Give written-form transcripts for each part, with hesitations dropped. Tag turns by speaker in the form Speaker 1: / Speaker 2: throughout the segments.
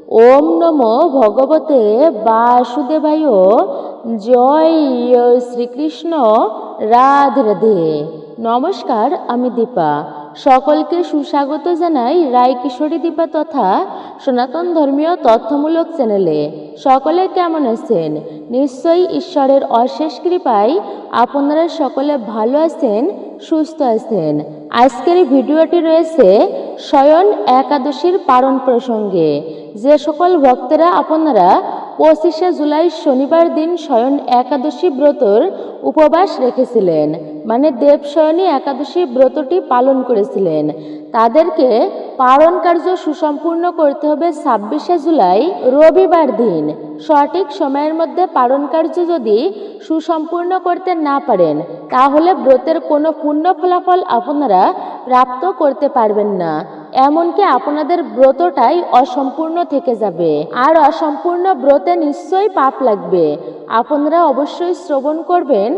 Speaker 1: ওম নমো ভগবতে বাসুদেবায়। জয় শ্রীকৃষ্ণ। রাধে রাধে। নমস্কার, আমি দীপা। সকলকে সুস্বাগত জানাই রায়কিশোরী দীপা তথা সনাতন ধর্মীয় তথ্যমূলক চ্যানেলে। সকলে কেমন আছেন? নিশ্চয়ই ঈশ্বরের অশেষ কৃপায় আপনারা সকলে ভালো আছেন, সুস্থ আছেন। আজকের ভিডিওটি রয়েছে শয়ন একাদশীর পালন প্রসঙ্গে। যে সকল ভক্তরা আপনারা 25শে জুলাই শনিবার দিন শয়ন একাদশী ব্রতর উপবাস রেখেছিলেন, মানে দেবশয়নী একাদশী ব্রতটি পালন করেছিলেন, তাদেরকে পালন কার্য সুসম্পূর্ণ করতে হবে 26শে জুলাই রবিবার দিন। সঠিক সময়ের মধ্যে পালন কার্য যদি সুসম্পূর্ণ করতে না পারেন, তাহলে ব্রতের কোনো পূর্ণ ফলাফল আপনারা প্রাপ্ত করতে পারবেন না। এমনকি আপনাদের ব্রতটাই অসম্পূর্ণ থেকে যাবে, আর অসম্পূর্ণ ব্রতে নিশ্চয়ই পাপ লাগবে। আপনারা অবশ্যই শ্রবণ করবেন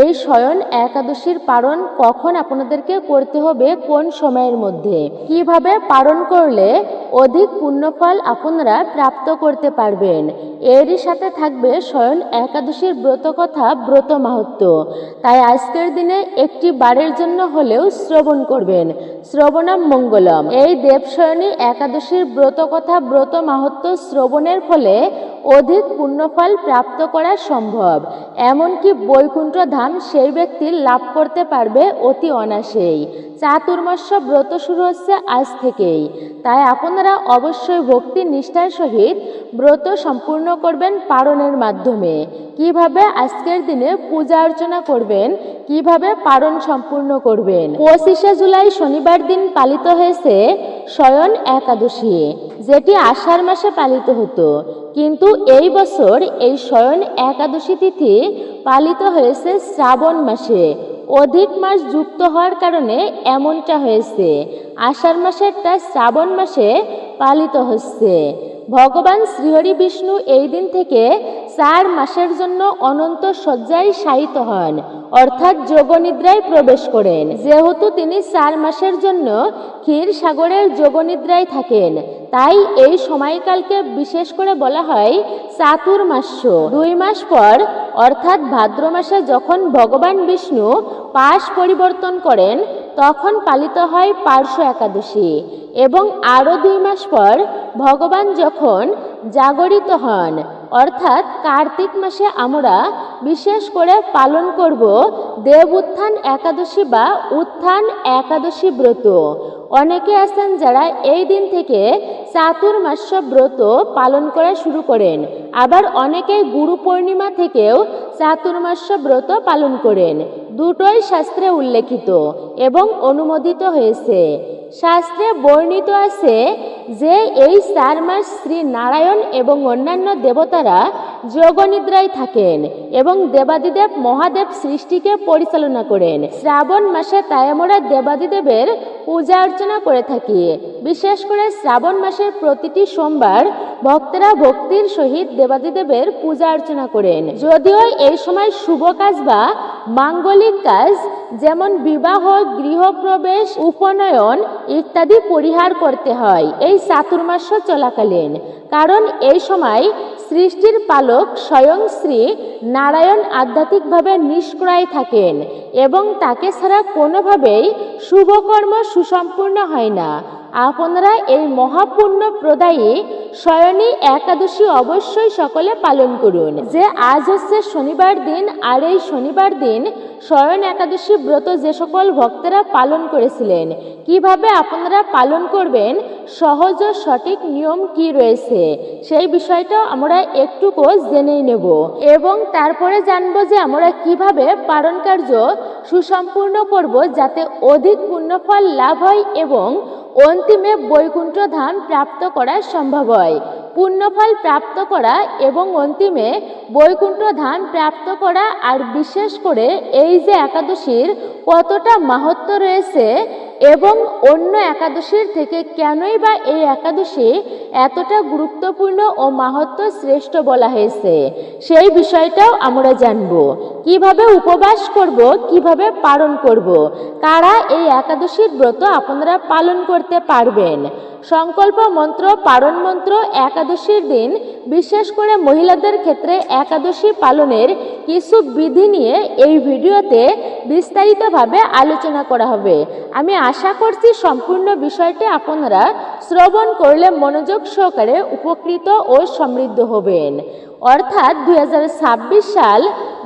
Speaker 1: এই শয়ন একাদশীর পালন কখন আপনাদেরকে করতে হবে, কোন সময়ের মধ্যে, কিভাবে পালন করলে অধিক পুণ্যফল আপনারা প্রাপ্ত করতে পারবেন। এরই সাথে থাকবে শয়ন একাদশীর ব্রত কথা, ব্রত মাহাত্ম্য। তাই আজকের দিনে একটি বারের জন্য হলেও শ্রবণ করবেন। শ্রবণম মঙ্গলম। এই দেবশয়নী একাদশীর ব্রত কথা, ব্রত মাহাত্ম্য শ্রবণের ফলে অধিক পুণ্যফল প্রাপ্ত করা সম্ভব। এমনকি বৈকুণ্ঠ ধাম সেই ব্যক্তি লাভ করতে পারবে অতি অনায়াসেই। চাতুর্মাস্য ব্রত শুরু হচ্ছে আজ থেকেই। তাই আপনারা অবশ্যই ভক্তি নিষ্ঠার সহিত ব্রত সম্পূর্ণ করবেন পালনের মাধ্যমে। কিভাবে আজকের দিনে পূজা অর্চনা করবেন, কিভাবে পালন সম্পূর্ণ করবেন। 25শে জুলাই শনিবার দিন পালিত হয়েছে শয়ন একাদশী, যেটি আষাঢ় মাসে পালিত হতো, কিন্তু এই বছর এই শয়ন একাদশী তিথি পালিত হয়েছে শ্রাবণ মাসে। অধিক মাস যুক্ত হওয়ার কারণে এমনটা হয়েছে। আষাঢ় মাসেরটা শ্রাবণ মাসে পালিত হচ্ছে। ভগবান শ্রীহরি বিষ্ণু এই দিন থেকে 4 মাসের জন্য অনন্ত শয্যায় শায়িত হন, অর্থাৎ যোগনিদ্রায় প্রবেশ করেন। যেহেতু তিনি 4 মাসের জন্য ক্ষীর সাগরের যোগনিদ্রায় থাকেন, তাই এই সময়কালকে বিশেষ করে বলা হয় চাতুর্মাস্য। 2 মাস পর অর্থাৎ ভাদ্র মাসে যখন ভগবান বিষ্ণু পাশ পরিবর্তন করেন, তখন পালিত হয় পার্শ্ব একাদশী। এবং আরও 2 মাস পর ভগবান যখন জাগরিত হন, অর্থাৎ কার্তিক মাসে আমরা বিশেষ করে পালন করব দেব উত্থান একাদশী বা উত্থান একাদশী ব্রত। অনেকে আছেন যারা এই দিন থেকে চাতুর্মাস্য ব্রত পালন করা শুরু করেন, আবার অনেকেই গুরু পূর্ণিমা থেকেও চাতুর্মাস্য ব্রত পালন করেন। দুটোই শাস্ত্রে উল্লেখিত এবং অনুমোদিত হয়েছে। শাস্ত্রে বর্ণিত আছে যে এই 4 মাস শ্রী নারায়ণ এবং অন্যান্য দেবতারা যোগনিদ্রায় থাকেন এবং দেবাদিদেব মহাদেব সৃষ্টিকে পরিচালনা করেন। শ্রাবণ মাসে তাই আমরা দেবাদিদেবের পূজা অর্চনা করে থাকি। বিশেষ করে শ্রাবণ মাসের প্রতিটি সোমবার ভক্তরা ভক্তির সহিত দেবাদিদেবের পূজা অর্চনা করেন। যদিও এই সময় শুভ কাজ বা মাঙ্গলিক কাজ যেমন বিবাহ, গৃহপ্রবেশ, উপনয়ন ইত্যাদি পরিহার করতে হয় এই চাতুর্মাস্য চলাকালীন। কারণ এই সময় সৃষ্টির পালক স্বয়ং শ্রী নারায়ণ আধ্যাত্মিকভাবে নিষ্ক্রিয় থাকেন এবং তাকে ছাড়া কোনোভাবেই শুভকর্ম সুসম্পূর্ণ হয় না। আপনারা এই মহাপুণ্য প্রদায়ী শয়নী একাদশী অবশ্যই সকলে পালন করুন। যে আজ হচ্ছে শনিবার দিন, আর এই শনিবার দিন শয়ন একাদশী ব্রত যে সকল ভক্তরা পালন করেছিলেন, কিভাবে আপনারা পালন করবেন, সহজ ও সঠিক নিয়ম কি রয়েছে, সেই বিষয়টা আমরা একটুকু জেনেই নেব এবং তারপরে জানবো যে আমরা কিভাবে পালন কার্য সুসম্পূর্ণ করব, যাতে অধিক পুণ্যফল লাভ হয় এবং অন্তিমে বৈকুণ্ঠ ধাম প্রাপ্ত করা সম্ভব হয়। পুণ্যফল প্রাপ্ত করা এবং অন্তিমে বৈকুণ্ঠ ধাম প্রাপ্ত করা, আর বিশেষ করে এই যে একাদশীর কতটা মাহাত্ম্য রয়েছে এবং অন্য একাদশীর থেকে কেনই বা এই একাদশী এতটা গুরুত্বপূর্ণ ও মাহাত্ম্য শ্রেষ্ঠ বলা হয়েছে, সেই বিষয়টাও আমরা জানব। কিভাবে উপবাস করব, কিভাবে পালন করব, কারা এই একাদশীর ব্রত আপনারা পালন করতে পারবেন। সংকল্প মন্ত্র, পারণ মন্ত্র, একাদশীর দিন বিশেষ করে মহিলাদের ক্ষেত্রে একাদশী পালনের কিছু বিধি নিয়ে এই ভিডিওতে বিস্তারিতভাবে আলোচনা করা হবে। আমি আশা করছি সম্পূর্ণ বিষয়টি আপনারা শ্রবণ করলে মনোযোগ সহকারে উপকৃত ও সমৃদ্ধ হবেন। অর্থাৎ 2026 সাল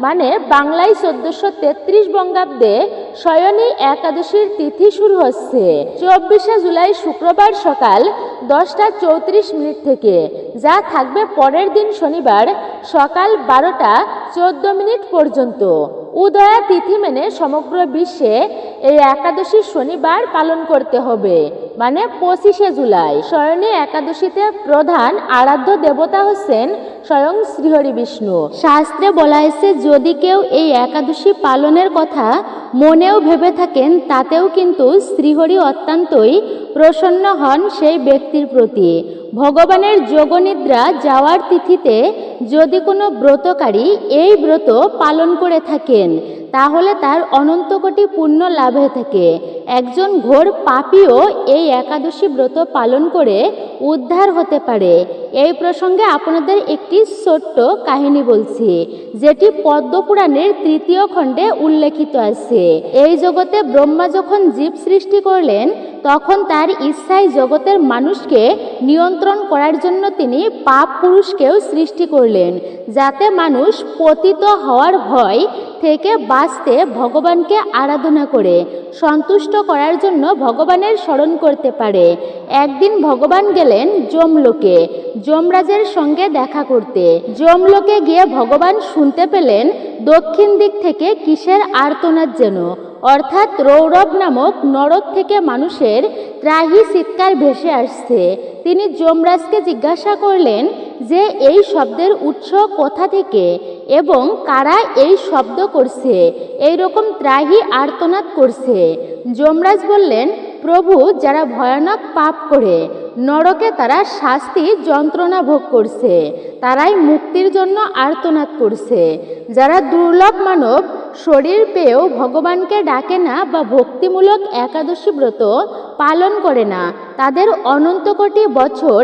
Speaker 1: মানে বাংলায় 1433 বঙ্গাব্দে শয়নী একাদশীর তিথি শুরু হচ্ছে 24শে জুলাই শুক্রবার সকাল 10:34 থেকে, যা থাকবে পরের দিন শনিবার সকাল 12:14 পর্যন্ত। উদয়া তিথি মেনে সমগ্র বিশ্বে এই একাদশী শনিবার পালন করতে হবে, মানে 25শে জুলাই। শয়নী একাদশীতে প্রধান আরাধ্য দেবতা হচ্ছেন স্বয়ং শ্রীহরি বিষ্ণু। শাস্ত্রে বলা হয়েছে যদি কেউ এই একাদশী পালনের কথা মনেও ভেবে থাকেন তাতেও কিন্তু শ্রীহরি অত্যন্তই প্রসন্ন হন সেই ব্যক্তির প্রতি। ভগবানের যোগনিদ্রা যাওয়ার তিথিতে যদি কোনো ব্রতকারী এই ব্রত পালন করে থাকেন তাহলে তার অনন্ত কোটি পুণ্য লাভ হয়ে থাকে। একজন ঘোর পাপীও এই একাদশী ব্রত পালন করে উদ্ধার হতে পারে। এই প্রসঙ্গে আপনাদের একটি ছোট্ট কাহিনী বলছি, যেটি পদ্মপুরাণের 3য় খণ্ডে উল্লেখিত আছে। এই জগতে ব্রহ্মা যখন জীব সৃষ্টি করলেন তখন তার ইচ্ছায় জগতের মানুষকে নিয়ন্ত্রণ করার জন্য তিনি পাপ পুরুষকেও সৃষ্টি করলেন, যাতে মানুষ পতিত হওয়ার ভয় থেকে বাঁচতে ভগবানকে আরাধনা করে সন্তুষ্ট করার জন্য ভগবানের স্মরণ করতে পারে। একদিন ভগবান গেলেন যমলোকে যমরাজের সঙ্গে দেখা করতে। যমলোকে গিয়ে ভগবান শুনতে পেলেন দক্ষিণ দিক থেকে কিসের আর্তনাদ যেন, অর্থাৎ রৌরব নামক নরক থেকে মানুষের ত্রাহি চিৎকার ভেসে আসছে। তিনি যমরাজকে জিজ্ঞাসা করলেন যে এই শব্দের উৎস কোথা থেকে এবং কারা এই শব্দ করছে, এই রকম ত্রাহি আর্তনাদ করছে। যমরাজ বললেন, প্রভু, যারা ভয়ানক পাপ করে নরকে তারা শাস্তি যন্ত্রণা ভোগ করছে, তারাই মুক্তির জন্য আর্তনাদ করছে। যারা দুর্লভ মানব শরীর পেয়েও ভগবানকে ডাকে না বা ভক্তিমূলক একাদশী ব্রত পালন করে না, তাদের অনন্ত কোটি বছর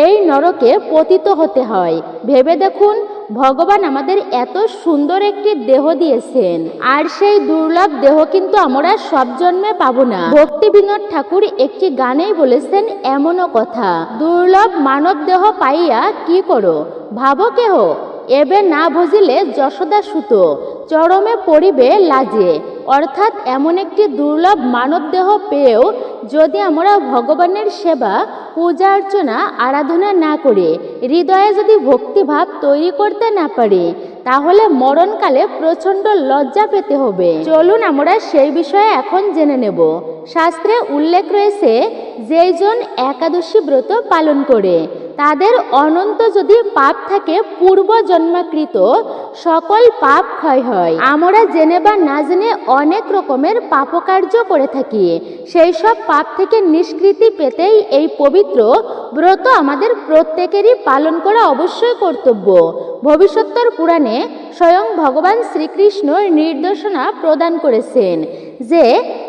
Speaker 1: এই নরকে পতিত হতে হয়। ভেবে দেখুন, ভগবান আমাদের এত সুন্দর একটি দেহ দিয়েছেন, আর সেই দুর্লভ দেহ কিন্তু আমরা সব জন্মে পাবো না। ভক্তি বিনোদ ঠাকুর একটি গানেই বলেছেন এমনও কথা, দুর্লভ মানব দেহ পাইয়া কি করো, ভাবো কেহ এবে না ভজিলে যশোদা সুত, চরমে পড়িবে লাজে। অর্থাৎ এমন একটি দুর্লভ মানব দেহ পেয়েও যদি আমরা ভগবানের সেবা, পূজা অর্চনা, আরাধনা না করে হৃদয়ে যদি ভক্তিভাব তৈরি করতে না পারি তাহলে মরণকালে প্রচণ্ড লজ্জা পেতে হবে। চলুন আমরা সেই বিষয়ে এখন জেনে নেব। শাস্ত্রে উল্লেখ রয়েছে যেইজন একাদশী ব্রত পালন করে তাদের অনন্ত যদি পাপ থাকে পূর্ব জন্মাকৃত সকল পাপ ক্ষয় হয়। আমরা জেনে বা না জেনে অনেক রকমের পাপকার্য করে থাকি, সেই সব পাপ থেকে নিষ্কৃতি পেতেই এই পবিত্র ব্রত আমাদের প্রত্যেকেরই পালন করা অবশ্যই কর্তব্য। ভবিষ্যত্তর পুরাণে স্বয়ং ভগবান শ্রীকৃষ্ণ নির্দেশনা প্রদান করেছেন যে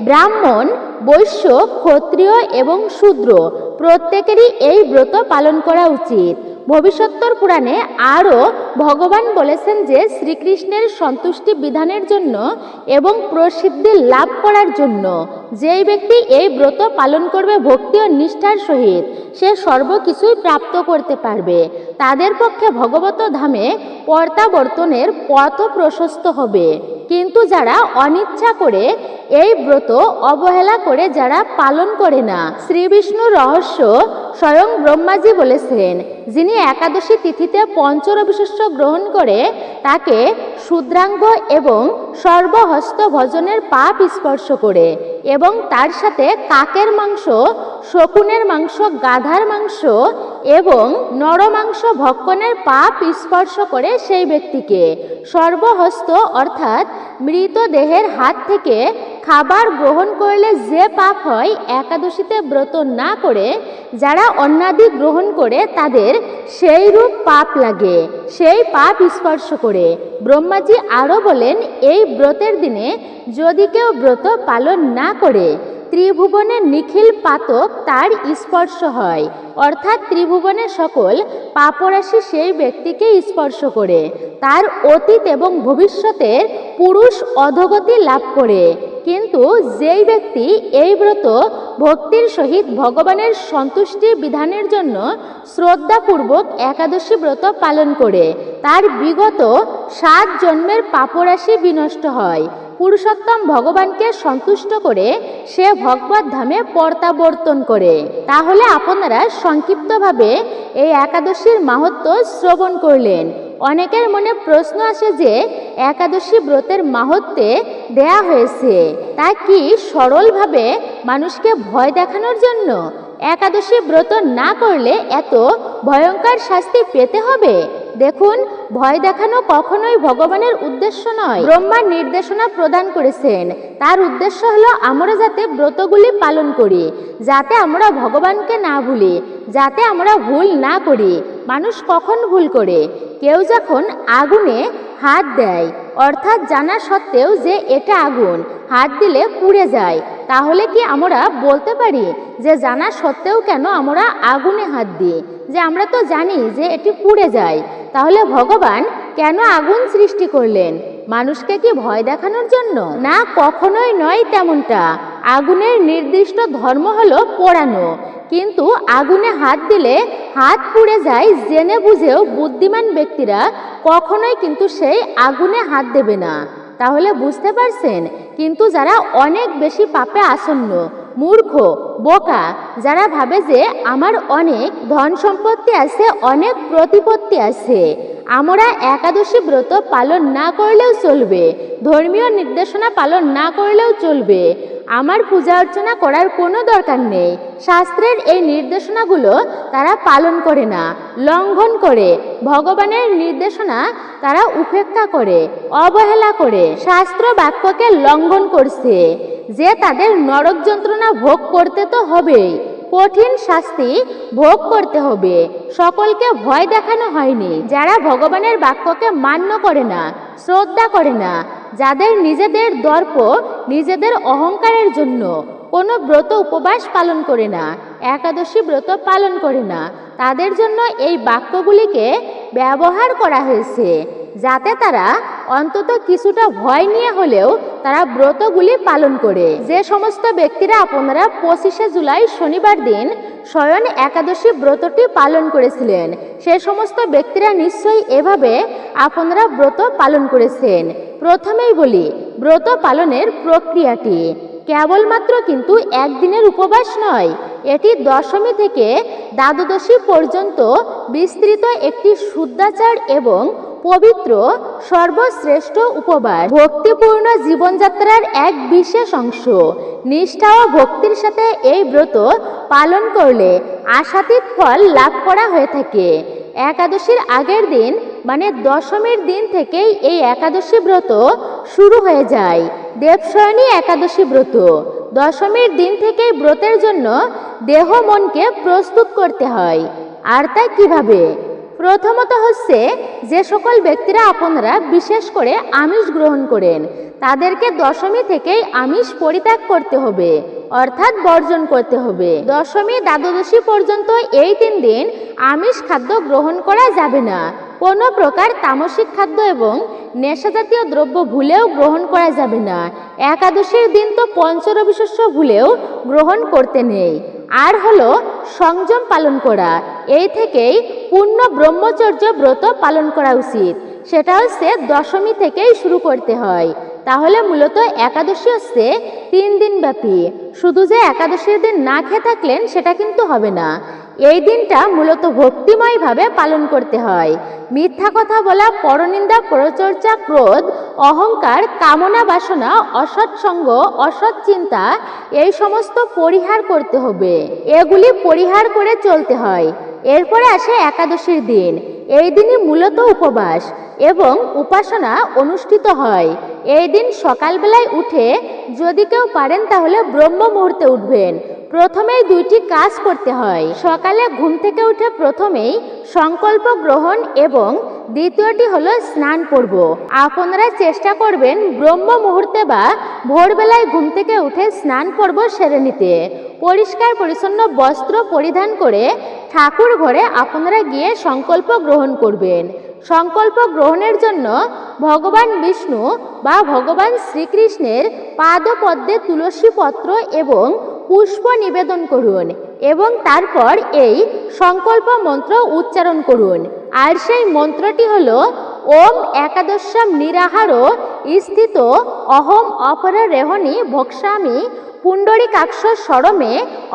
Speaker 1: ব্রাহ্মণ, বৈশ্য, ক্ষত্রিয় এবং শূদ্র প্রত্যেকেরই এই ব্রত পালন করা উচিত। ভবিষ্যত্তর পুরাণে আরও ভগবান বলেছেন যে শ্রীকৃষ্ণের সন্তুষ্টি বিধানের জন্য এবং প্রসিদ্ধি লাভ করার জন্য যেই ব্যক্তি এই ব্রত পালন করবে ভক্তি ও নিষ্ঠার সহিত সে সর্বকিছুই প্রাপ্ত করতে পারবে। তাদের পক্ষে ভগবত ধামে প্রত্যাবর্তনের পথ প্রশস্ত হবে। কিন্তু যারা অনিচ্ছা করে এই ব্রত অবহেলা করে যারা পালন করে না, শ্রী বিষ্ণুর রহস্য স্বয়ং ব্রহ্মাজি বলেছেন, যিনি একাদশী তিথিতে পঞ্চরবিশিষ্ট গ্রহণ করে তাকে শূদ্রাঙ্গ এবং সর্বহস্ত ভজনের পাপ স্পর্শ করে এবং তার সাথে কাকের মাংস, শকুনের মাংস, গাধার মাংস এবং নরমাংস ভক্ষণের পাপ স্পর্শ করে সেই ব্যক্তিকে সর্বহস্ত অর্থাৎ মৃতদেহের হাত থেকে খাবার গ্রহণ করলে যে পাপ হয় একাদশীতে ব্রত না করে যারা অন্নাদি গ্রহণ করে তাদের সেই রূপ পাপ লাগে, সেই পাপ স্পর্শ করে। ব্রহ্মাজি আরও বলেন, এই ব্রতের দিনে যদি কেউ ব্রত পালন না করে ত্রিভুবনের নিখিল পাতক তার স্পর্শ হয়, অর্থাৎ ত্রিভুবনের সকল পাপরাশি সেই ব্যক্তিকে স্পর্শ করে তার অতীত এবং ভবিষ্যতের পুরুষ অধোগতি লাভ করে। কিন্তু যেই ব্যক্তি এই ব্রত ভক্তির সহিত ভগবানের সন্তুষ্টি বিধানের জন্য শ্রদ্ধাপূর্বক একাদশী ব্রত পালন করে তার বিগত 7 জন্মের পাপরাশি বিনষ্ট হয়। পুরুষোত্তম ভগবানকে সন্তুষ্ট করে সে ভগবত ধামে প্রত্যাবর্তন করে। তাহলে আপনারা সংক্ষিপ্তভাবে এই একাদশীর মাহাত্ম্য শ্রবণ করলেন। অনেকের মনে প্রশ্ন আসে যে একাদশী ব্রতের মাহাত্ম্যে দেয়া হয়েছে তা কি সরলভাবে মানুষকে ভয় দেখানোর জন্য? একাদশী ব্রত না করলে এত ভয়ঙ্কর শাস্তি পেতে হবে? দেখুন, ভয় দেখানো কখনোই ভগবানের উদ্দেশ্য নয়। ব্রহ্মা নির্দেশনা প্রদান করেছেন, তার উদ্দেশ্য হলো আমরা যাতে ব্রতগুলি পালন করি, যাতে আমরা ভগবানকে না ভুলি, যাতে আমরা ভুল না করি। মানুষ কখন ভুল করে? কেউ যখন আগুনে হাত দেয়, অর্থাৎ জানা সত্ত্বেও যে এটা আগুন, হাত দিলে পুড়ে যায়, তাহলে কি আমরা বলতে পারি যে জানা সত্ত্বেও কেন আমরা আগুনে হাত দিই, যে আমরা তো জানি যে এটি পুড়ে যায়? তাহলে ভগবান কেন আগুন সৃষ্টি করলেন? মানুষকে কি ভয় দেখানোর জন্য? না, কখনোই নয় তেমনটা। আগুনের নির্দিষ্ট ধর্ম হলো পোড়ানো, কিন্তু আগুনে হাত দিলে হাত পুড়ে যায় জেনে বুঝেও বুদ্ধিমান ব্যক্তিরা কখনোই কিন্তু সেই আগুনে হাত দেবে না। তাহলে বুঝতে পারছেন? কিন্তু যারা অনেক বেশি পাপে আসন্ন, মূর্খ, বোকা, যারা ভাবে যে আমার অনেক ধন সম্পত্তি আছে, অনেক প্রতিপত্তি আছে, আমরা একাদশী ব্রত পালন না করলেও চলবে, ধর্মীয় নির্দেশনা পালন না করলেও চলবে, আমার পূজা অর্চনা করার কোনো দরকার নেই, শাস্ত্রের এই নির্দেশনাগুলো তারা পালন করে না, লঙ্ঘন করে, ভগবানের নির্দেশনা তারা উপেক্ষা করে, অবহেলা করে, শাস্ত্র বাক্যকে লঙ্ঘন করছে, যে তাদের নরক যন্ত্রণা ভোগ করতে তো হবেই, কঠিন শাস্তি ভোগ করতে হবে। সকলকে ভয় দেখানো হয়নি। যারা ভগবানের বাক্যকে মান্য করে না, শ্রদ্ধা করে না, যাদের নিজেদের দর্প, নিজেদের অহংকারের জন্য কোনো ব্রত উপবাস পালন করে না, একাদশী ব্রত পালন করে না, তাদের জন্য এই বাক্যগুলিকে ব্যবহার করা হয়েছে, যাতে তারা অন্তত কিছুটা ভয় নিয়ে হলেও তারা ব্রতগুলি পালন করে। যে সমস্ত ব্যক্তিরা আপনারা 25শে জুলাই শনিবার দিন স্বয়ং একাদশী ব্রতটি পালন করেছিলেন, সে সমস্ত ব্যক্তিরা নিশ্চয়ই এভাবে আপনারা ব্রত পালন করেছেন। প্রথমেই বলি, ব্রত পালনের প্রক্রিয়াটি কেবলমাত্র কিন্তু একদিনের উপবাস নয়, এটি দশমী থেকে দ্বাদশী পর্যন্ত বিস্তৃত একটি শুদ্ধাচার এবং পবিত্র সর্বশ্রেষ্ঠ উপবাস, ভক্তিপূর্ণ জীবনযাত্রার এক বিশেষ অংশ। নিষ্ঠা ও ভক্তির সাথে এই ব্রত পালন করলে আশাতীত ফল লাভ করা হয়ে থাকে। একাদশীর আগের দিন মানে দশমীর দিন থেকেই এই একাদশী ব্রত শুরু হয়ে যায়। দেবশয়নী একাদশী ব্রত দশমীর দিন থেকেই ব্রতের জন্য দেহ মনকে প্রস্তুত করতে হয়। আর তা কিভাবে? প্রথমত হচ্ছে, যে সকল ব্যক্তিরা আপনারা বিশেষ করে আমিষ গ্রহণ করেন, তাদেরকে দশমী থেকেই আমিষ পরিত্যাগ করতে হবে, অর্থাৎ বর্জন করতে হবে। দশমী দ্বাদশী পর্যন্ত এই 3 দিন আমিষ খাদ্য গ্রহণ করা যাবে না। কোনো প্রকার তামসিক খাদ্য এবং নেশাজাতীয় দ্রব্য ভুলেও গ্রহণ করা যাবে না। একাদশীর দিন তো পঞ্চরবি শস্য ভুলেও গ্রহণ করতে নেই। আর হলো সংযম পালন করা। এই থেকেই পূর্ণ ব্রহ্মচর্য ব্রত পালন করা উচিত। সেটা হচ্ছে দশমী থেকেই শুরু করতে হয়। তাহলে মূলত একাদশী হচ্ছে 3 দিন ব্যাপী। শুধু যে একাদশীর দিন না খেয়ে থাকলেন সেটা কিন্তু হবে না। এই দিনটা মূলত ভক্তিময়ভাবে পালন করতে হয়। মিথ্যা কথা বলা, পরনিন্দা, পরচর্চা, ক্রোধ, অহংকার, কামনা বাসনা, অসৎ সঙ্গ, অসৎ চিন্তা এই সমস্ত পরিহার করতে হবে। এগুলি পরিহার করে চলতে হয়। এরপরে আসে একাদশীর দিন। এই দিনই মূলত উপবাস এবং উপাসনা অনুষ্ঠিত হয়। এই দিন সকালবেলায় উঠে যদি কেউ পারেন তাহলে ব্রহ্ম মুহূর্তে উঠবেন। প্রথমেই 2টি কাজ করতে হয়। সকালে ঘুম থেকে উঠে প্রথমেই সংকল্প গ্রহণ এবং দ্বিতীয়টি হলো স্নান পর্ব। আপনারা চেষ্টা করবেন ব্রহ্ম মুহূর্তে বা ভোরবেলায় ঘুম থেকে উঠে স্নান পর্ব সেরে নিতে। পরিষ্কার পরিচ্ছন্ন বস্ত্র পরিধান করে ঠাকুর ঘরে আপনারা গিয়ে সংকল্প গ্রহণ করবেন। সংকল্প গ্রহণের জন্য ভগবান বিষ্ণু বা ভগবান শ্রীকৃষ্ণের পাদপদ্মে তুলসী পত্র এবং পুষ্প নিবেদন করুন এবং তারপর এই সংকল্প মন্ত্র উচ্চারণ করুন। আর সেই মন্ত্রটি হলো ওম একাদশাম নিরাহার স্থিত অহম অপর রেহনি ভক্সামি পুণ্ডরীকাক্ষ স্বরমে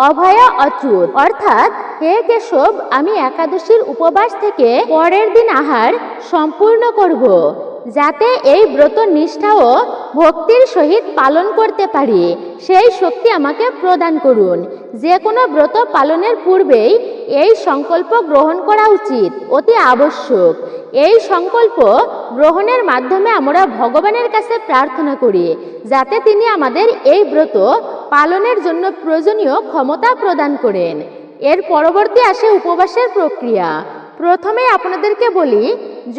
Speaker 1: অভয়া অচ্যুত। অর্থাৎ, হে কেশব, আমি একাদশীর উপবাস থেকে পরের দিন আহার সম্পূর্ণ করব, যাতে এই ব্রত নিষ্ঠা ও ভক্তির সহিত পালন করতে পারি, সেই শক্তি আমাকে প্রদান করুন। যে কোনো ব্রত পালনের পূর্বেই এই সংকল্প গ্রহণ করা উচিত, অতি আবশ্যক। এই সংকল্প গ্রহণের মাধ্যমে আমরা ভগবানের কাছে প্রার্থনা করি যাতে তিনি আমাদের এই ব্রত পালনের জন্য প্রয়োজনীয় ক্ষমতা প্রদান করেন। এর পরবর্তী আসে উপবাসের প্রক্রিয়া। প্রথমে আপনাদেরকে বলি,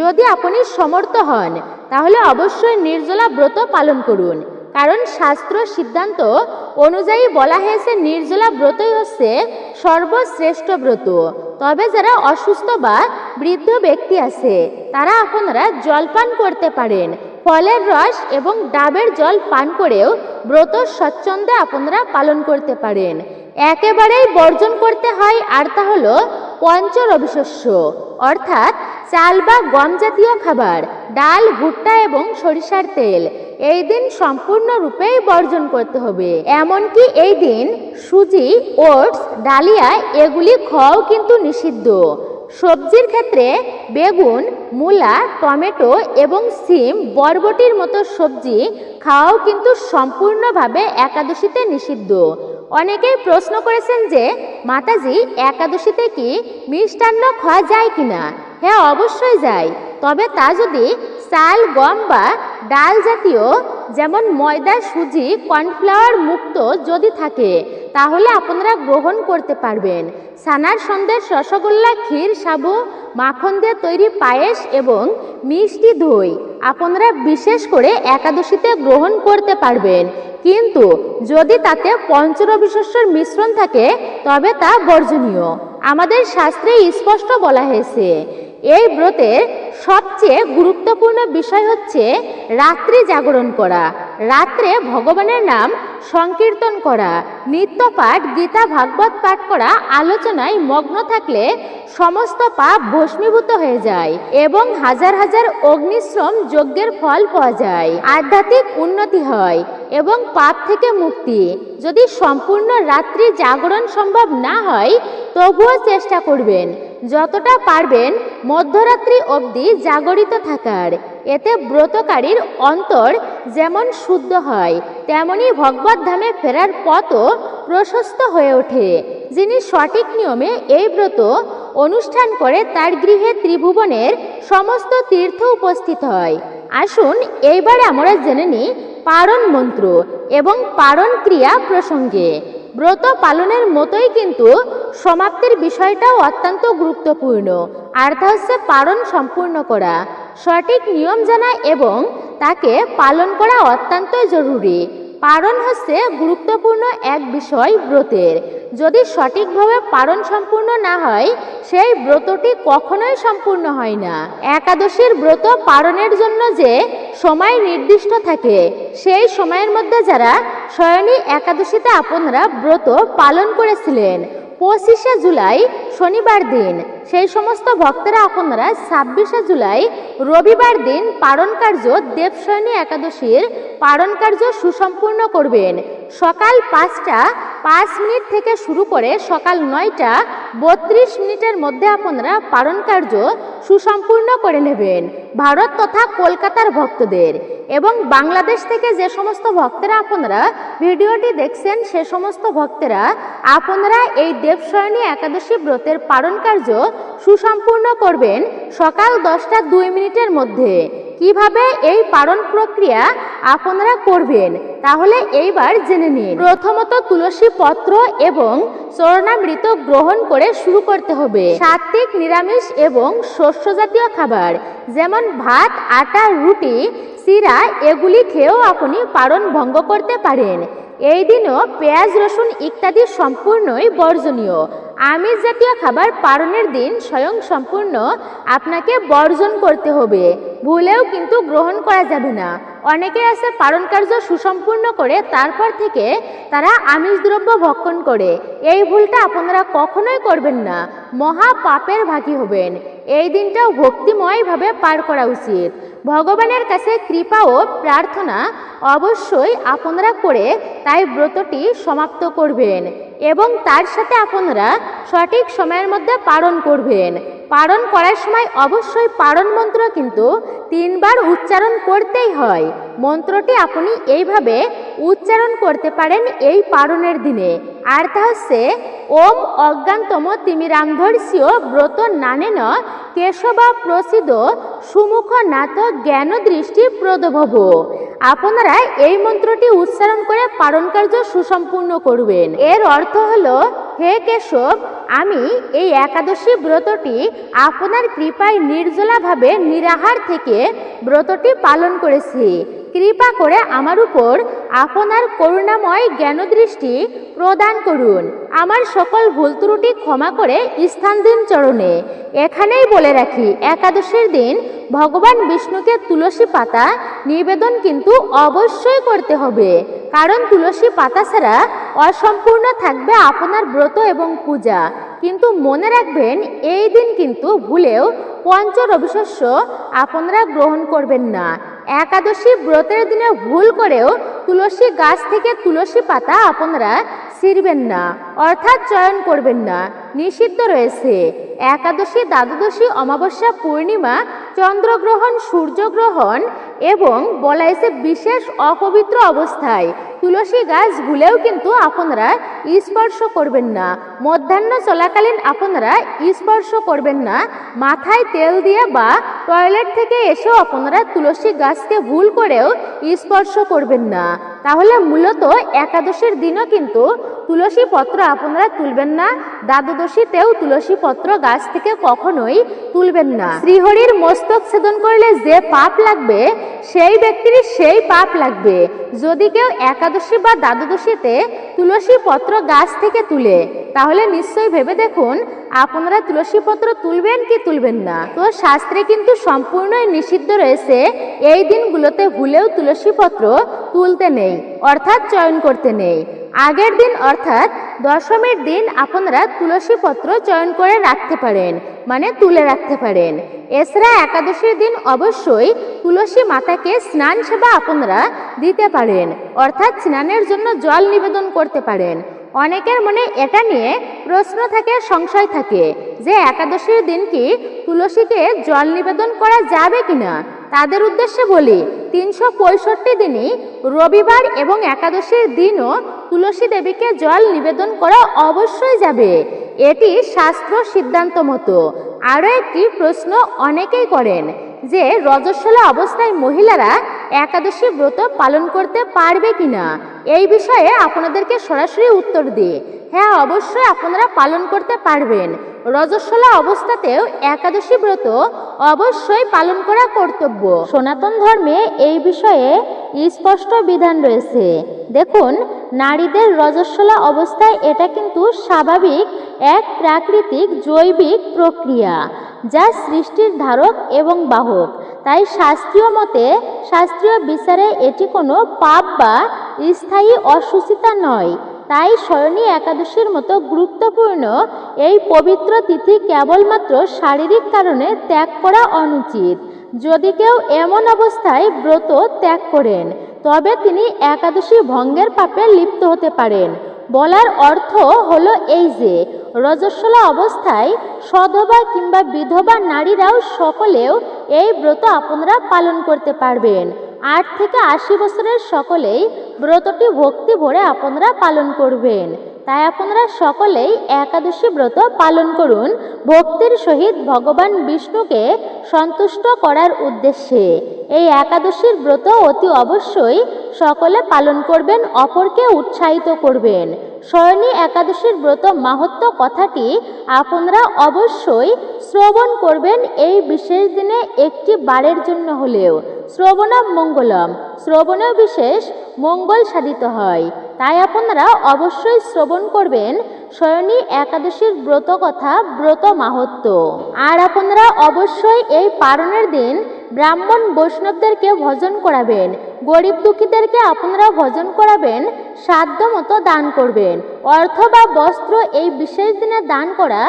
Speaker 1: যদি আপনি সমর্থ হন তাহলে অবশ্যই নির্জলা ব্রত পালন করুন, কারণ শাস্ত্র সিদ্ধান্ত অনুযায়ী বলা হয়েছে নির্জলা ব্রতই হচ্ছে সর্বশ্রেষ্ঠ ব্রত। তবে যারা অসুস্থ বা বৃদ্ধ ব্যক্তি আছে তারা আপনারা জল পান করতে পারেন। ফলের রস এবং ডাবের জল পান করেও ব্রত স্বচ্ছন্দে আপনারা পালন করতে পারেন। একেবারেই বর্জন করতে হয় আর তা হলো পঞ্চরবিশস্য, অর্থাৎ চাল বা গম জাতীয় খাবার, ডাল, ভুট্টা এবং সরিষার তেল এই দিন সম্পূর্ণরূপেই বর্জন করতে হবে। এমনকি এই দিন সুজি, ওটস, ডালিয়া এগুলি খাওয়াও কিন্তু নিষিদ্ধ। সবজির ক্ষেত্রে বেগুন, মূলা, টমেটো এবং সিম, বরবটির মতো সবজি খাওয়াও কিন্তু সম্পূর্ণভাবে একাদশীতে নিষিদ্ধ। অনেকেই প্রশ্ন করেছেন যে মাতাজি, একাদশীতে কি মিষ্টান্ন খাওয়া যায় কিনা? হ্যাঁ, অবশ্যই যায়, তবে তা যদি চাল, গম বা ডাল জাতীয়, যেমন ময়দা, সুজি, কর্নফ্লাওয়ার মুক্ত যদি থাকে তাহলে আপনারা গ্রহণ করতে পারবেন। ছানার সন্দেশ, রসগোল্লা, ক্ষীর, সাবু, মাখন দিয়ে তৈরি পায়েস এবং মিষ্টি দই আপনারা বিশেষ করে একাদশীতে গ্রহণ করতে পারবেন, কিন্তু যদি তাতে পঞ্চরবিশস্যের মিশ্রণ থাকে তবে তা বর্জনীয়। আমাদের শাস্ত্রে স্পষ্ট বলা হয়েছে এই ব্রতের সবচেয়ে গুরুত্বপূর্ণ বিষয় হচ্ছে রাত্রি জাগরণ করা, রাত্রে ভগবানের নাম সংকীর্তন করা, নিত্য পাঠ, গীতা, ভাগবত পাঠ করা, আলোচনায় মগ্ন থাকলে সমস্ত পাপ ভস্মীভূত হয়ে যায় এবং হাজার হাজার অগ্নিশ্রম যজ্ঞের ফল পাওয়া যায়, আধ্যাত্মিক উন্নতি হয় এবং পাপ থেকে মুক্তি। যদি সম্পূর্ণ রাত্রি জাগরণ সম্ভব না হয় তবুও চেষ্টা করবেন যতটা পারবেন মধ্যরাত্রি অবধি জাগরিত থাকার। এতে ব্রতকারীর অন্তর যেমন শুদ্ধ হয় তেমনি ভগবত ধামে ফেরার পথও প্রশস্ত হয়ে ওঠে। যিনি সঠিক নিয়মে এই ব্রত অনুষ্ঠান করে তার গৃহে ত্রিভুবনের সমস্ত তীর্থ উপস্থিত হয়। আসুন এইবার আমরা জেনে নিই পারণ মন্ত্র এবং পারণ ক্রিয়া প্রসঙ্গে। ব্রত পালনের মতোই কিন্তু সমাপ্তির বিষয়টাও অত্যন্ত গুরুত্বপূর্ণ, আর তা হচ্ছে পারণ সম্পূর্ণ করা। সঠিক নিয়ম জানা এবং তাকে পালন করা অত্যন্ত জরুরি। পারণ হচ্ছে গুরুত্বপূর্ণ এক বিষয় ব্রতের। যদি সঠিকভাবে পারণ সম্পূর্ণ না হয় সেই ব্রতটি কখনোই সম্পূর্ণ হয় না। একাদশীর ব্রত পালনের জন্য যে সময় নির্দিষ্ট থাকে সেই সময়ের মধ্যে যারা শয়নী একাদশীতে আপনারা ব্রত পালন করেছিলেন 25শে জুলাই শনিবার দিন, সেই সমস্ত ভক্তরা আপনারা 26শে জুলাই রবিবার দিন পারণ কার্য, দেবশয়নী একাদশীর পারণ কার্য সুসম্পূর্ণ করবেন। সকাল 5টা 5 মিনিট থেকে শুরু করে সকাল 9টা 32 মিনিটের মধ্যে আপনারা পারণ কার্য সুসম্পূর্ণ করে নেবেন। ভারত তথা কলকাতার ভক্তদের এবং বাংলাদেশ থেকে যে সমস্ত ভক্তরা আপনারা ভিডিওটি দেখছেন সে সমস্ত ভক্তরা আপনারা এই দেবশয়নী একাদশী ব্রতের পালন কার্য সুসম্পূর্ণ করবেন সকাল 10টা 2 মিনিটের মধ্যে। কিভাবে এই পালন প্রক্রিয়া আপনারা করবেন। তাহলে এইবার জেনে নিন। প্রথমত তুলসী পত্র এবং চরণামৃত গ্রহণ করে শুরু করতে হবে। সাত্বিক, নিরামিষ এবং শস্য জাতীয় খাবার যেমন ভাত, আটা, রুটি, চিরা এগুলি খেয়েও আপনি পারণ ভঙ্গ করতে পারেন। এই দিনও পেঁয়াজ, রসুন ইত্যাদি সম্পূর্ণই বর্জনীয়। আমিষ জাতীয় খাবার পারণের দিন স্বয়ং সম্পূর্ণ আপনাকে বর্জন করতে হবে, ভুলেও কিন্তু গ্রহণ করা যাবে না। অনেকে আছে পারণ কার্য সুসম্পূর্ণ করে তারপর থেকে তারা আমিষ দ্রব্য ভক্ষণ করে। এই ভুলটা আপনারা কখনোই করবেন না, মহা পাপের ভাগী হবেন। এই দিনটাও ভক্তিময়ভাবে পার করা উচিত। ভগবানের কাছে কৃপা ও প্রার্থনা অবশ্যই আপনারা করে তাই ব্রতটি সমাপ্ত করবেন এবং তার সাথে আপনারা সঠিক সময়ের মধ্যে পালন করবেন। পালন করার সময় অবশ্যই পালন মন্ত্র কিন্তু 3 বার উচ্চারণ করতেই হয়। মন্ত্রটি আপনি এইভাবে উচ্চারণ করতে পারেন এই পালনের দিনে, আর তা হচ্ছে ওম অজ্ঞানতম তিমিরান্ধর্ষ্য ব্রত নানেন কেশব প্রসিদ সুমুখ নাথ জ্ঞান দৃষ্টি প্রদভব। আপনারা এই মন্ত্রটি উচ্চারণ করে পালন কার্য সুসম্পূর্ণ করবেন। এর অর্থ হলো, হে কেশব, আমি এই একাদশী ব্রতটি আপনার কৃপায় নির্জলাভাবে নিরাহার থেকে ব্রতটি পালন করেছি। কৃপা করে আমার উপর আপনার করুণাময় জ্ঞানদৃষ্টি প্রদান করুন। আমার সকল ভুল ত্রুটি ক্ষমা করে স্থান দিন চরণে। এখানেই বলে রাখি, একাদশীর দিন ভগবান বিষ্ণুকে তুলসী পাতা নিবেদন কিন্তু অবশ্যই করতে হবে, কারণ তুলসী পাতা ছাড়া অসম্পূর্ণ থাকবে আপনার ব্রত এবং পূজা। কিন্তু মনে রাখবেন, এই দিন কিন্তু ভুলেও পঞ্চরবিশস্য আপনারা গ্রহণ করবেন না। একাদশী ব্রতের দিনে ভুল করেও তুলসী গাছ থেকে তুলসী পাতা আপনারা ছিঁড়বেন না, অর্থাৎ চয়ন করবেন না, নিষিদ্ধ রয়েছে। একাদশী, দ্বাদশী, অমাবস্যা, পূর্ণিমা, চন্দ্রগ্রহণ, সূর্যগ্রহণ এবং বলা হয়েছে বিশেষ অপবিত্র অবস্থায় তুলসী গাছ ভুলেও কিন্তু আপনারা স্পর্শ করবেন না। মধ্যাহ্ন চলাকালীন আপনারা স্পর্শ করবেন না। মাথায় তেল দিয়ে বা টয়লেট থেকে এসেও আপনারা তুলসী গাছকে ভুল করেও স্পর্শ করবেন না। তাহলে মূলত একাদশীর দিনও কিন্তু তুলসী পত্র আপনারা তুলবেন না। দ্বাদশীতেও তুলসী পত্র গাছ থেকে কখনোই তুলবেন না। শ্রীহরির মস্তক ছেদন করলে যে পাপ লাগবে সেই ব্যক্তির সেই পাপ লাগবে। যদি কেউ একাদশী বা দ্বাদশীতে তুলসী পত্র গাছ থেকে তুলে, তাহলে নিশ্চয়ই ভেবে দেখুন আপনারা তুলসী পত্র তুলবেন কি তুলবেন না। তো শাস্ত্রে কিন্তু সম্পূর্ণই নিষিদ্ধ রয়েছে এই দিনগুলোতে ভুলেও তুলসী পত্র তুলতে নেই, অর্থাৎ চয়ন করতে নেই। আগের দিন অর্থাৎ দশমীর দিন আপনারা তুলসী পত্র চয়ন করে রাখতে পারেন, মানে তুলে রাখতে পারেন। এছাড়া একাদশীর দিন অবশ্যই তুলসী মাতাকে স্নান সেবা আপনারা দিতে পারেন, অর্থাৎ স্নানের জন্য জল নিবেদন করতে পারেন। অনেকের মনে এটা নিয়ে প্রশ্ন থাকে, সংশয় থাকে যে একাদশীর দিন কি তুলসীকে জল নিবেদন করা যাবে কিনা। তাদের উদ্দেশ্যে বলি, 365 দিনই রবিবার এবং একাদশীর দিনও তুলসী দেবীকে জল নিবেদন করা অবশ্যই যাবে, এটি শাস্ত্র সিদ্ধান্ত মতো। আরও একটি প্রশ্ন অনেকেই করেন যে রজস্বলা অবস্থায় মহিলারা একাদশী ব্রত পালন করতে পারবে কিনা। এই বিষয়ে আপনাদেরকে সরাসরি উত্তর দিই, হ্যাঁ, অবশ্যই আপনারা পালন করতে পারবেন। রজস্বলা অবস্থাতেও একাদশী ব্রত অবশ্যই পালন করা কর্তব্য। সনাতন ধর্মে এই বিষয়ে স্পষ্ট বিধান রয়েছে। দেখুন, নারীদের রজস্বলা অবস্থায় এটা কিন্তু স্বাভাবিক এক প্রাকৃতিক জৈবিক প্রক্রিয়া, যা সৃষ্টির ধারক এবং বাহক। তাই শাস্ত্রীয় মতে, শাস্ত্রীয় বিচারে এটি কোনো পাপ বা স্থায়ী অসুচিতা নয়। তাই শয়নী একাদশীর মতো গুরুত্বপূর্ণ এই পবিত্র তিথি কেবলমাত্র শারীরিক কারণে ত্যাগ করা অনুচিত। যদি কেউ এমন অবস্থায় ব্রত ত্যাগ করেন, তবে তিনি একাদশী ভঙ্গের পাপে লিপ্ত হতে পারেন। বলার অর্থ হলো এই যে রজস্বলা অবস্থায় সধবা কিংবা বিধবা নারীরাও সকলেও এই ব্রত আপনারা পালন করতে পারবেন। 8 থেকে 80 বছরের সকলেই ব্রতটি ভক্তি ভরে আপনারা পালন করবেন। তাই আপনারা সকলেই একাদশী ব্রত পালন করুন। ভক্তির সহিত ভগবান বিষ্ণুকে সন্তুষ্ট করার উদ্দেশ্যে। এই একাদশীর ব্রত অতি অবশ্যই সকলে পালন করবেন, অপরকে উৎসাহিত করবেন। শয়নী একাদশীর ব্রত মাহাত্ম্য কথাটি আপনারা অবশ্যই শ্রবণ করবেন এই বিশেষ দিনে একটি বারের জন্য হলেও। শ্রবণম মঙ্গলম, শ্রবণেও বিশেষ মঙ্গল সাধিত হয়, তাই আপনারা অবশ্যই শ্রবণ করবেন শয়নী একাদশীর ব্রত কথা, ব্রত মাহাত্ম্য। আর আপনারা অবশ্যই এই পারণের দিন ব্রাহ্মণ বৈষ্ণবদেরকে ভজন করাবেন, গরিব দুঃখীদেরকে আপনারা ভজন করাবেন, সাধ্য মতো দান করবেন। অর্থ বা বস্ত্র এই বিশেষ দিনে দান করা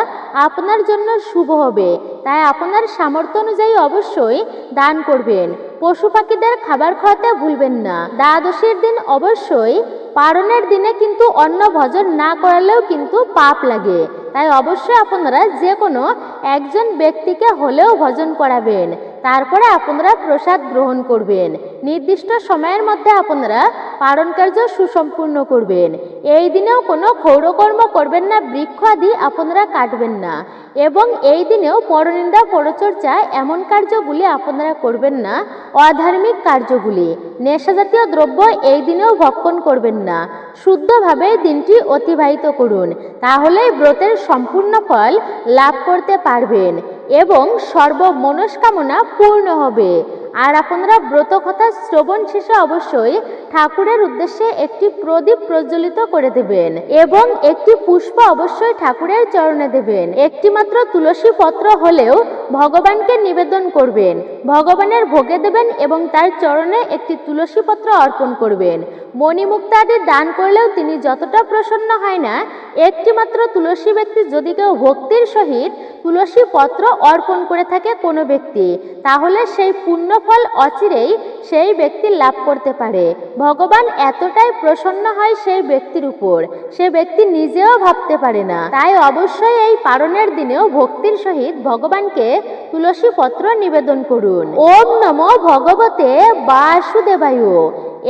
Speaker 1: আপনার জন্য শুভ হবে, তাই আপনার সামর্থ্য অনুযায়ী অবশ্যই দান করবেন। পশু পাখিদের খাবার খাওয়াতে ভুলবেন না। দ্বাদশীর দিন অবশ্যই, পারণের দিনে কিন্তু অন্ন ভজন না করালেও কিন্তু পাপ লাগে, তাই অবশ্যই আপনারা যে কোনো একজন ব্যক্তিকে হলেও ভজন করাবেন, তারপরে আপনারা প্রসাদ গ্রহণ করবেন। নির্দিষ্ট সময়ের মধ্যে আপনারা পারণ কার্য সুসম্পূর্ণ করবেন। এই দিনেও কোনো ক্ষৌরকর্ম করবেন না, বৃক্ষ আদি আপনারা কাটবেন না, এবং এই দিনেও পরনিন্দা পরচর্চা এমন কার্যগুলি আপনারা করবেন না, অধার্মিক কার্যগুলি। নেশাজাতীয় দ্রব্য এই দিনেও ভক্ষণ করবেন না। শুদ্ধভাবে দিনটি অতিবাহিত করুন, তাহলেই ব্রতের সম্পূর্ণ ফল লাভ করতে পারবেন এবং সর্বমনস্কামনা পূর্ণ হবে। আর আপনারা ব্রত কথা শ্রবণ শেষে অবশ্যই ঠাকুরের উদ্দেশ্যে একটি প্রদীপ প্রজ্বলিত করে দেবেন এবং একটি পুষ্প অবশ্যই ঠাকুরের চরণে দেবেন। একটি মাত্র তুলসী পত্র হলেও ভগবানকে নিবেদন করবেন, ভগবানের ভোগে দেবেন এবং তার চরণে একটি তুলসী পত্র অর্পণ করবেন। মণিমুক্তা আদি দান করলেও তিনি যতটা প্রসন্ন হয় না, একটি মাত্র তুলসী ব্যক্তি যদি কেউ ভক্তির সহিত তুলসী পত্র অর্পণ করে থাকে কোনো ব্যক্তি, তাহলে সেই পুণ্য ফল অচিরেই সেই ব্যক্তি লাভ করতে পারে। ভগবান এতটাই প্রসন্ন হয় সেই ব্যক্তির উপর, সে ব্যক্তি নিজেও ভাবতে পারে না। তাই অবশ্যই এই পারণের দিনেও ভক্তির সহিত ভগবানকে তুলসী পত্র নিবেদন করুন। ওম নমো ভগবতে বাসুদেবায়,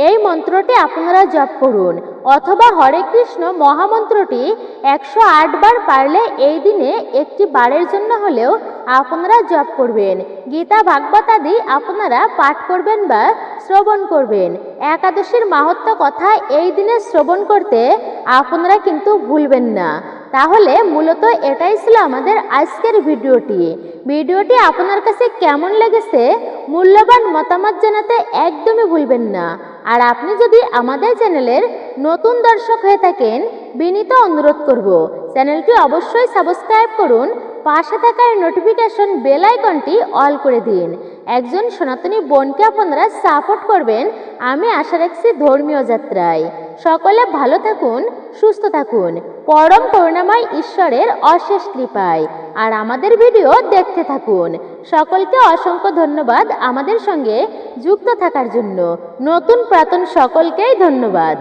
Speaker 1: এই মন্ত্রটি আপনারা জপ করুন, অথবা হরে কৃষ্ণ মহামন্ত্রটি 108 বার পারলে এই দিনে একটি বারের জন্য হলেও আপনারা জপ করবেন। গীতা ভাগবত আদি আপনারা পাঠ করবেন বা শ্রবণ করবেন। একাদশীর মাহাত্ম্য কথা এই দিনে শ্রবণ করতে আপনারা কিন্তু ভুলবেন না। তাহলে মূলত এটাই ছিল আমাদের আজকের ভিডিওটি আপনার কাছে কেমন লেগেছে মূল্যবান মতামত জানাতে একদমই ভুলবেন না। আর আপনি যদি আমাদের চ্যানেলের নতুন দর্শক হয়ে থাকেন, বিনীত অনুরোধ করব চ্যানেলটি অবশ্যই সাবস্ক্রাইব করুন, পাশে থাকা নোটিফিকেশন বেল আইকনটি অল করে দিন। একজন সনাতনী বোনকে আপনারা সাপোর্ট করবেন, আমি আশা রাখছি ধর্মীয় যাত্রায়। সকলে ভালো থাকুন, সুস্থ থাকুন, পরম করুণাময় ঈশ্বরের অশেষ কৃপায়। আর আমাদের ভিডিও দেখতে থাকুন। সকলকে অসংখ্য ধন্যবাদ আমাদের সঙ্গে যুক্ত থাকার জন্য। নতুন পুরাতন সকলকেই ধন্যবাদ।